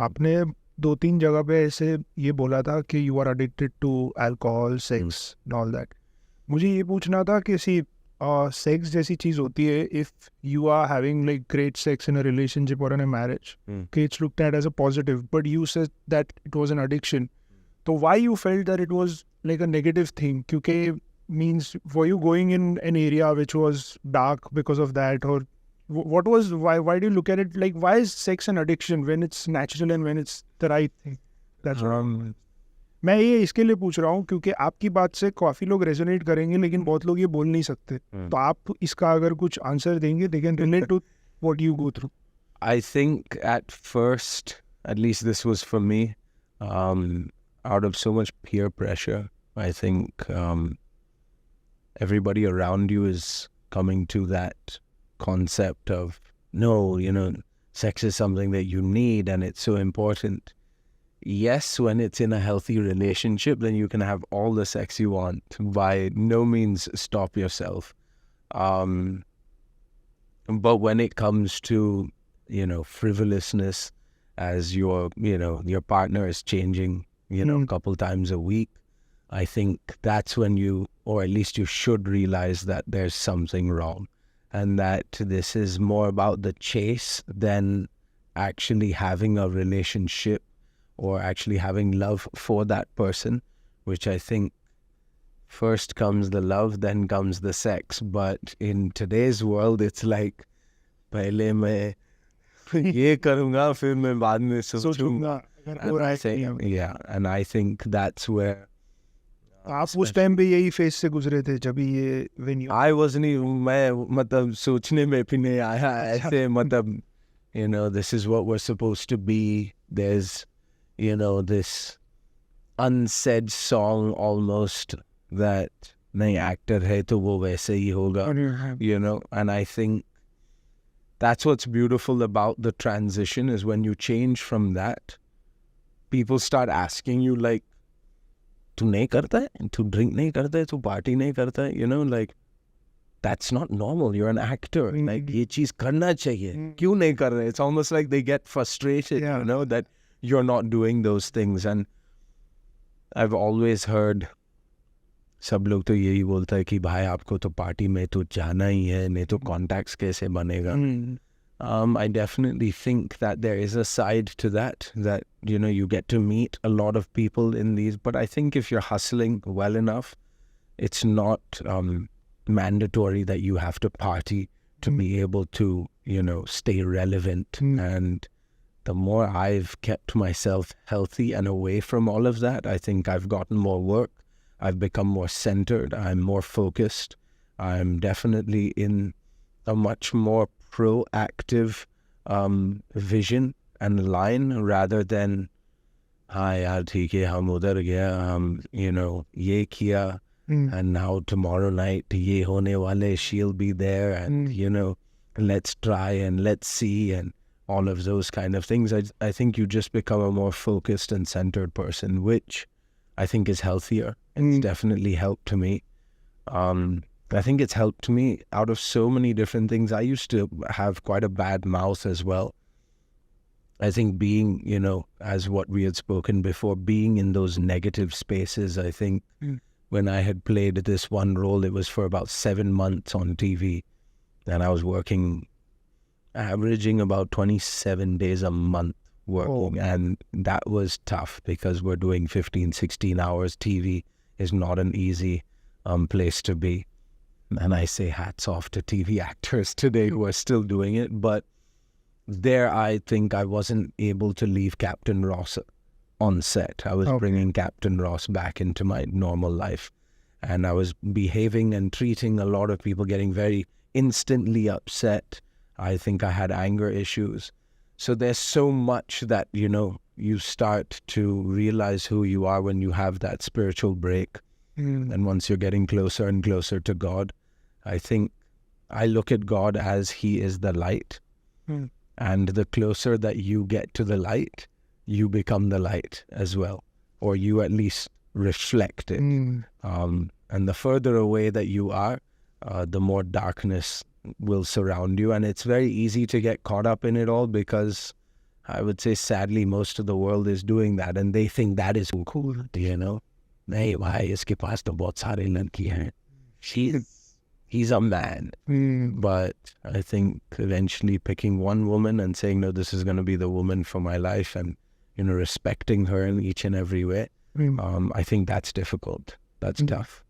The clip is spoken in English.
आपने 2-3 जगह पे ऐसे ये बोला था कि you are addicted to alcohol, sex and all that. मुझे ये पूछना था कि सेक्स जैसी चीज़ होती है, if you are having like great sex in a relationship और इन अ मैरिज, कि it's looked at as a positive, but you said that it was an addiction. तो why you felt that it was like a negative thing? क्योंकि means were you going in an area which was dark because of that, or what was, why do you look at it like, why is sex an addiction when it's natural and when it's the right thing? That's मैं ये इसके लिए पूछ रहा हूँ क्योंकि आपकी बात से काफ़ी लोग रेजोनेट करेंगे, लेकिन बहुत लोग ये बोल नहीं सकते. तो आप इसका अगर कुछ आंसर देंगे, they can relate to what you go through. I think at first, at least this was for me, out of so much peer pressure, I think everybody around you is coming to that concept of, no, sex is something that you need and it's so important. Yes, when it's in a healthy relationship, then you can have all the sex you want. By no means stop yourself. But when it comes to, frivolousness, as your partner is changing, a couple times a week, I think that's when you, or at least you should realize that there's something wrong, and that this is more about the chase than actually having a relationship or actually having love for that person, which I think first comes the love, then comes the sex. But in today's world, it's like, पहले मैं ये करूँगा फिर मैं बाद में सोचूंगा. Yeah, and I think that's where आप उस टाइम पे यही फेस से गुजरे थे जब ये when you... I wasn't even, मैं मतलब सोचने में भी नहीं आया ऐसे, मतलब this is what we're supposed to be. There's this unsaid song almost that नहीं actor है तो वो वैसे ही होगा, and I think that's what's beautiful about the transition, is when you change from that, people start asking you like, तू नहीं करता है, तू ड्रिंक नहीं करता है, तू पार्टी नहीं करता है, like that's not normal. You're an actor. Like ये चीज करना चाहिए, क्यों नहीं कर रहे? It's almost like they get frustrated, that you're not doing those things. And I've always heard, सब लोग तो यही बोलता है कि भाई आपको तो पार्टी में तो जाना ही है, नहीं तो contacts कैसे बनेगा? I definitely think that there is a side to that you get to meet a lot of people in these, but I think if you're hustling well enough, it's not mandatory that you have to party to be able to, stay relevant. And the more I've kept myself healthy and away from all of that, I think I've gotten more work. I've become more centered. I'm more focused. I'm definitely in a much more proactive vision and line, rather than हाँ यार ठीक है हम उधर गया, हम ये किया, and now tomorrow night ये होने वाले, she'll be there, and let's try and let's see, and all of those kind of things. I think you just become a more focused and centered person, which I think is healthier. It's definitely helped to me. I think it's helped me out of so many different things. I used to have quite a bad mouth as well. I think being, as what we had spoken before, being in those negative spaces, I think when I had played this one role, it was for about 7 months on TV, and I was working, averaging about 27 days a month working. And that was tough because we're doing 15, 16 hours. TV is not an easy place to be. And I say hats off to TV actors today who are still doing it. But there, I think I wasn't able to leave Captain Ross on set. I was bringing Captain Ross back into my normal life. And I was behaving and treating a lot of people, getting very instantly upset. I think I had anger issues. So there's so much that, you start to realize who you are when you have that spiritual break. And once you're getting closer and closer to God, I think I look at God as He is the light. And the closer that you get to the light, you become the light as well. Or you at least reflect it. And the further away that you are, the more darkness will surround you. And it's very easy to get caught up in it all because I would say sadly most of the world is doing that, and they think that is cool, you know. नहीं भाई, इसके पास तो बहुत सारे लड़की हैं. He's a man. But I think eventually picking one woman and saying, no, this is going to be the woman for my life, and, you know, respecting her in each and every way, I think that's difficult. That's tough.